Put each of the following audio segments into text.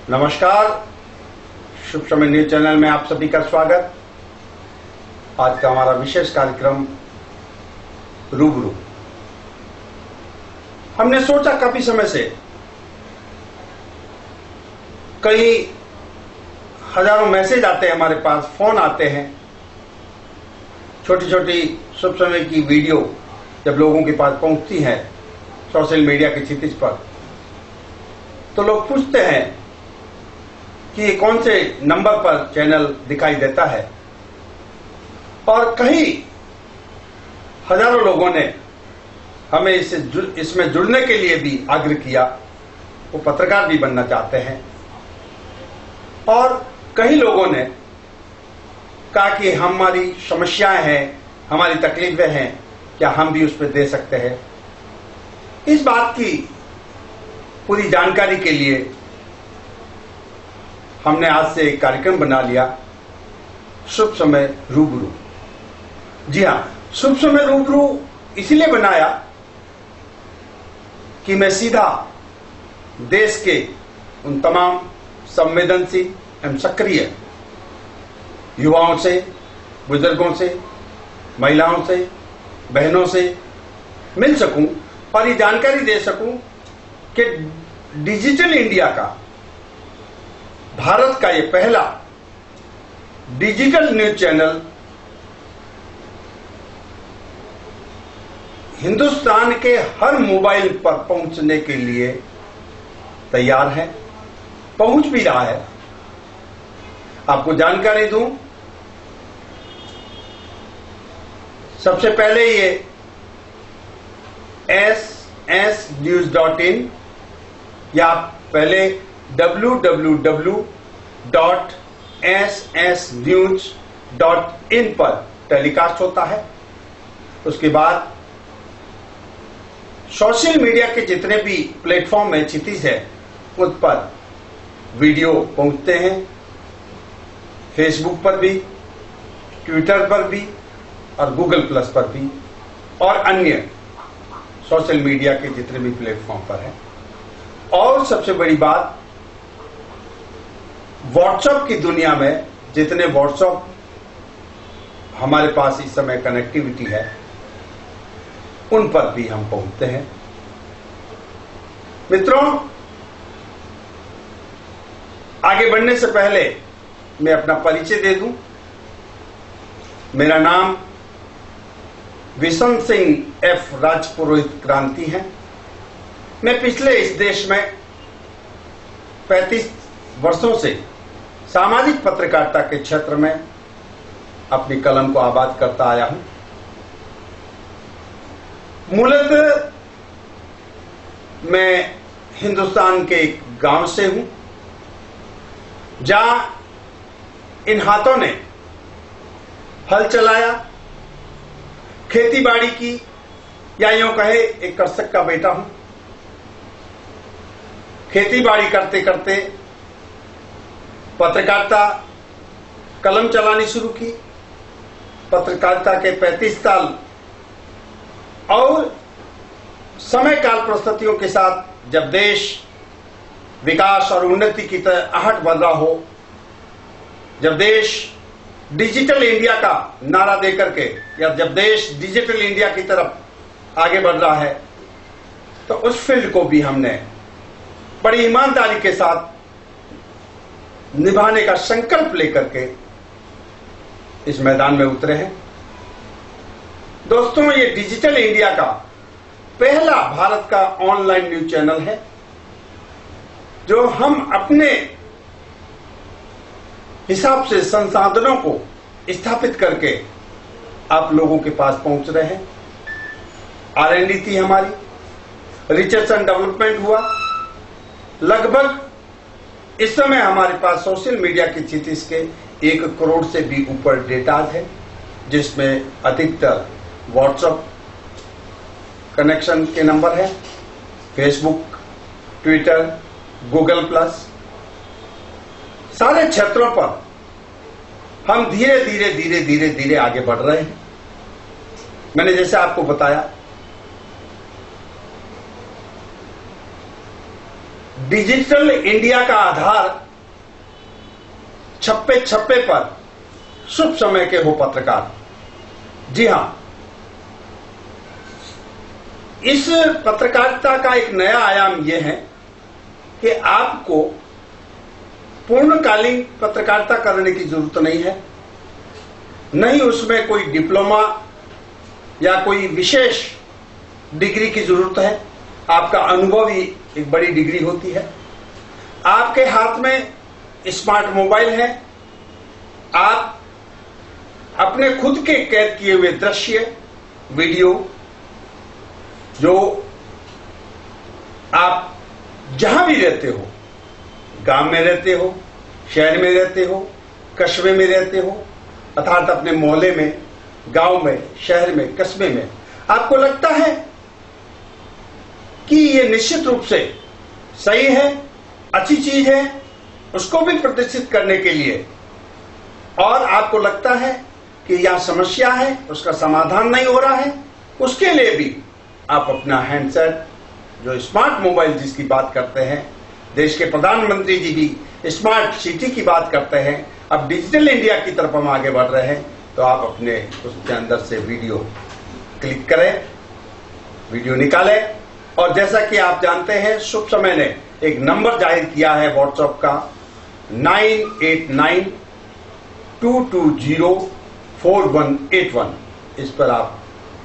नमस्कार, शुभ समय news channel में आप सभी का स्वागत। आज का हमारा विशेष कार्यक्रम रूबरू। हमने सोचा काफी समय से, कई हजारों मैसेज आते हैं हमारे पास, फोन आते हैं, छोटी छोटी शुभ समय की वीडियो जब लोगों के पास पहुंचती है सोशल मीडिया के क्षितिज पर, तो लोग पूछते हैं कि ये कौन से नंबर पर चैनल दिखाई देता है। और कई हजारों लोगों ने हमें इसमें जुड़ने के लिए भी आग्रह किया। वो पत्रकार भी बनना चाहते हैं। और कई लोगों ने कहा कि हमारी समस्याएं हैं, हमारी तकलीफें हैं, क्या हम भी उस पर दे सकते हैं। इस बात की पूरी जानकारी के लिए हमने आज से एक कार्यक्रम बना लिया, शुभ समय रूबरू। जी हाँ, शुभ समय रूबरू इसलिए बनाया कि मैं सीधा देश के उन तमाम संवेदनशील एवं सक्रिय युवाओं से, बुजुर्गों से, महिलाओं से, बहनों से मिल सकूं और ये जानकारी दे सकूं कि डिजिटल इंडिया का, भारत का ये पहला डिजिटल न्यूज चैनल हिंदुस्तान के हर मोबाइल पर पहुंचने के लिए तैयार है, पहुंच भी रहा है। आपको जानकारी दूं, सबसे पहले ये ssnews.in या पहले www.ssnews.in पर टेलीकास्ट होता है। उसके बाद सोशल मीडिया के जितने भी प्लेटफॉर्म है, क्षितिज है, उन पर वीडियो पहुंचते हैं। फेसबुक पर भी, ट्विटर पर भी और गूगल प्लस पर भी और अन्य सोशल मीडिया के जितने भी प्लेटफॉर्म पर है। और सबसे बड़ी बात, व्हाट्सएप की दुनिया में जितने व्हाट्सएप हमारे पास इस समय कनेक्टिविटी है, उन पर भी हम पहुंचते हैं। मित्रों, आगे बढ़ने से पहले मैं अपना परिचय दे दूं। मेरा नाम विशन सिंह एफ राजपुरोहित क्रांति है। मैं पिछले इस देश में 35 वर्षों से सामाजिक पत्रकारिता के क्षेत्र में अपनी कलम को आबाद करता आया हूं। मूलतः मैं हिंदुस्तान के एक गांव से हूं, जहां इन हाथों ने हल चलाया, खेती बाड़ी की, या यूं कहे एक कृषक का बेटा हूं। खेती बाड़ी करते करते पत्रकारिता कलम चलानी शुरू की। पत्रकारिता के 35 साल और समय काल परिस्थितियों के साथ जब देश विकास और उन्नति की तरफ आहट बढ़ रहा हो, जब देश डिजिटल इंडिया का नारा देकर के, या जब देश डिजिटल इंडिया की तरफ आगे बढ़ रहा है, तो उस फील्ड को भी हमने बड़ी ईमानदारी के साथ निभाने का संकल्प लेकर के इस मैदान में उतरे हैं। दोस्तों, ये डिजिटल इंडिया का पहला भारत का ऑनलाइन न्यूज चैनल है, जो हम अपने हिसाब से संसाधनों को स्थापित करके आप लोगों के पास पहुंच रहे हैं। R&D थी हमारी, रिसर्च एंड डेवलपमेंट हुआ। लगभग इस समय हमारे पास सोशल मीडिया की क्षितिज के 1 करोड़ से भी ऊपर डेटा है, जिसमें अधिकतर व्हाट्सएप कनेक्शन के नंबर है, फेसबुक, ट्विटर, गूगल प्लस, सारे क्षेत्रों पर हम धीरे धीरे धीरे धीरे धीरे आगे बढ़ रहे हैं। मैंने जैसे आपको बताया, डिजिटल इंडिया का आधार छप्पे छप्पे पर शुभ समय के हो पत्रकार। जी हां, इस पत्रकारिता का एक नया आयाम यह है कि आपको पूर्णकालीन पत्रकारिता करने की जरूरत नहीं है, नहीं उसमें कोई डिप्लोमा या कोई विशेष डिग्री की जरूरत है। आपका अनुभव ही एक बड़ी डिग्री होती है। आपके हाथ में स्मार्ट मोबाइल है, आप अपने खुद के कैद किए हुए दृश्य, वीडियो, जो आप जहां भी रहते हो, गांव में रहते हो, शहर में रहते हो, कस्बे में रहते हो, अर्थात अपने मोहल्ले में, गांव में, शहर में, कस्बे में, आपको लगता है कि ये निश्चित रूप से सही है, अच्छी चीज है, उसको भी प्रदर्शित करने के लिए, और आपको लगता है कि यह समस्या है, उसका समाधान नहीं हो रहा है, उसके लिए भी आप अपना हैंडसेट, जो स्मार्ट मोबाइल जिसकी बात करते हैं, देश के प्रधानमंत्री जी भी स्मार्ट सिटी की बात करते हैं, अब डिजिटल इंडिया की तरफ हम आगे बढ़ रहे हैं, तो आप अपने उसके अंदर से वीडियो क्लिक करें, वीडियो निकालें, और जैसा कि आप जानते हैं शुभ समय ने एक नंबर जाहिर किया है व्हाट्सएप का 9892204181। इस पर आप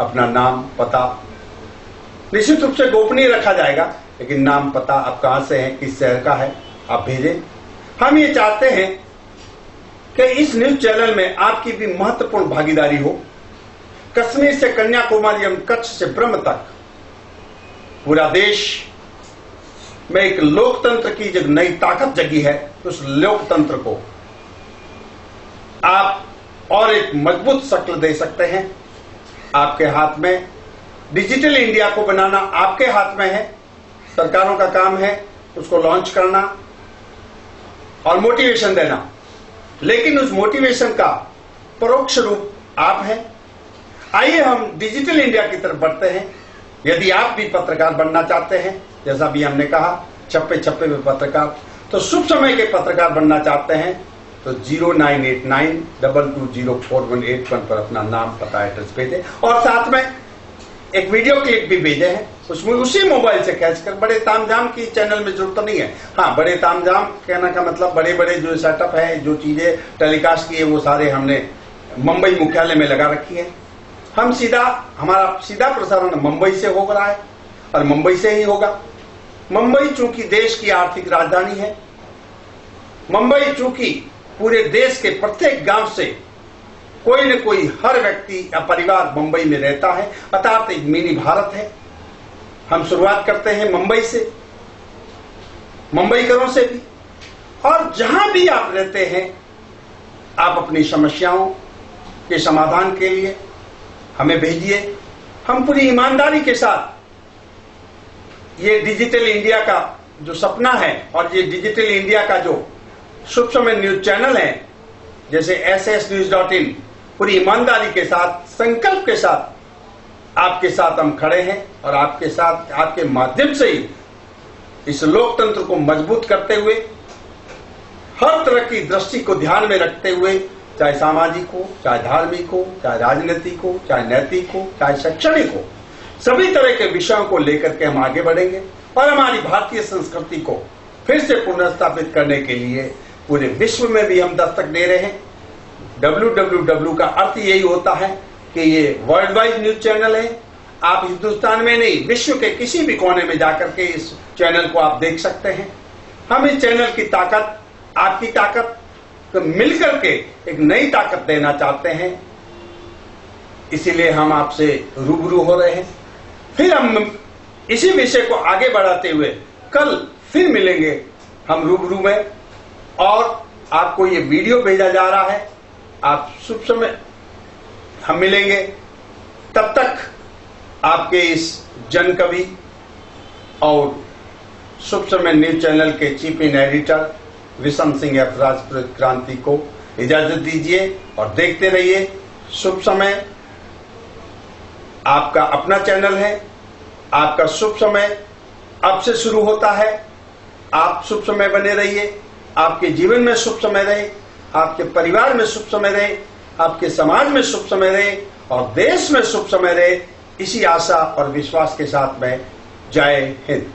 अपना नाम, पता, निश्चित रूप से गोपनीय रखा जाएगा, लेकिन नाम, पता, आप कहां से हैं, किस शहर का है, आप भेजें। हम ये चाहते हैं कि इस न्यूज चैनल में आपकी भी महत्वपूर्ण भागीदारी हो। कश्मीर से कन्याकुमारी एवं कच्छ से ब्रह्म तक पूरा देश में एक लोकतंत्र की जो नई ताकत जगी है, उस लोकतंत्र को आप और एक मजबूत शक्ल दे सकते हैं। आपके हाथ में डिजिटल इंडिया को बनाना आपके हाथ में है। सरकारों का काम है उसको लॉन्च करना और मोटिवेशन देना, लेकिन उस मोटिवेशन का परोक्ष रूप आप हैं। आइए हम डिजिटल इंडिया की तरफ बढ़ते हैं। यदि आप भी पत्रकार बनना चाहते हैं, जैसा भी हमने कहा छप्पे छप्पे में पत्रकार, तो शुभ समय के पत्रकार बनना चाहते हैं तो 0989220481 पर अपना नाम, पता, एड्रेस भेजें, और साथ में एक वीडियो क्लिप भी भेजे हैं, उसमें उसी मोबाइल से खींचकर। बड़े तामझाम की चैनल में जरूरत नहीं है। हाँ, बड़े तामझाम कहने का मतलब बड़े बड़े जो सेटअप है, जो चीजें टेलीकास्ट की है, वो सारे हमने मुंबई मुख्यालय में लगा रखी है। हम हमारा सीधा प्रसारण मुंबई से हो रहा है और मुंबई से ही होगा। मुंबई चूंकि देश की आर्थिक राजधानी है, मुंबई चूंकि पूरे देश के प्रत्येक गांव से कोई न कोई, हर व्यक्ति या परिवार मुंबई में रहता है, अर्थात एक मिनी भारत है। हम शुरुआत करते हैं मुंबई से, मुंबईकरों से भी, और जहां भी आप रहते हैं, आप अपनी समस्याओं के समाधान के लिए हमें भेजिए। हम पूरी ईमानदारी के साथ ये डिजिटल इंडिया का जो सपना है और ये डिजिटल इंडिया का जो शुभ समय न्यूज चैनल है, जैसे ssnews.in, पूरी ईमानदारी के साथ, संकल्प के साथ आपके साथ हम खड़े हैं, और आपके साथ, आपके माध्यम से ही इस लोकतंत्र को मजबूत करते हुए, हर तरह की दृष्टि को ध्यान में रखते हुए, चाहे सामाजिक हो, चाहे धार्मिक हो, चाहे राजनीतिक हो, चाहे नैतिक हो, चाहे शैक्षणिक हो, सभी तरह के विषयों को लेकर के हम आगे बढ़ेंगे और हमारी भारतीय संस्कृति को फिर से पुनर्स्थापित करने के लिए पूरे विश्व में भी हम दस्तक दे रहे हैं। www का अर्थ यही होता है कि ये वर्ल्ड वाइड न्यूज चैनल है। आप हिंदुस्तान में नहीं, विश्व के किसी भी कोने में जाकर के इस चैनल को आप देख सकते हैं। हम इस चैनल की ताकत, आपकी ताकत को मिलकर के एक नई ताकत देना चाहते हैं, इसीलिए हम आपसे रूबरू हो रहे हैं। फिर हम इसी विषय को आगे बढ़ाते हुए कल फिर मिलेंगे हम रूबरू में, और आपको ये वीडियो भेजा जा रहा है। आप शुभ समय हम मिलेंगे, तब तक आपके इस जन कवि और शुभ समय न्यूज चैनल के चीफ इन एडिटर विषम सिंह एफ राजपूत क्रांति को इजाजत दीजिए और देखते रहिए शुभ समय। आपका अपना चैनल है, आपका शुभ समय अब से शुरू होता है। आप शुभ समय बने रहिए, आपके जीवन में शुभ समय रहे, आपके परिवार में शुभ समय रहे, आपके समाज में शुभ समय रहे और देश में शुभ समय रहे। इसी आशा और विश्वास के साथ में जय हिंद।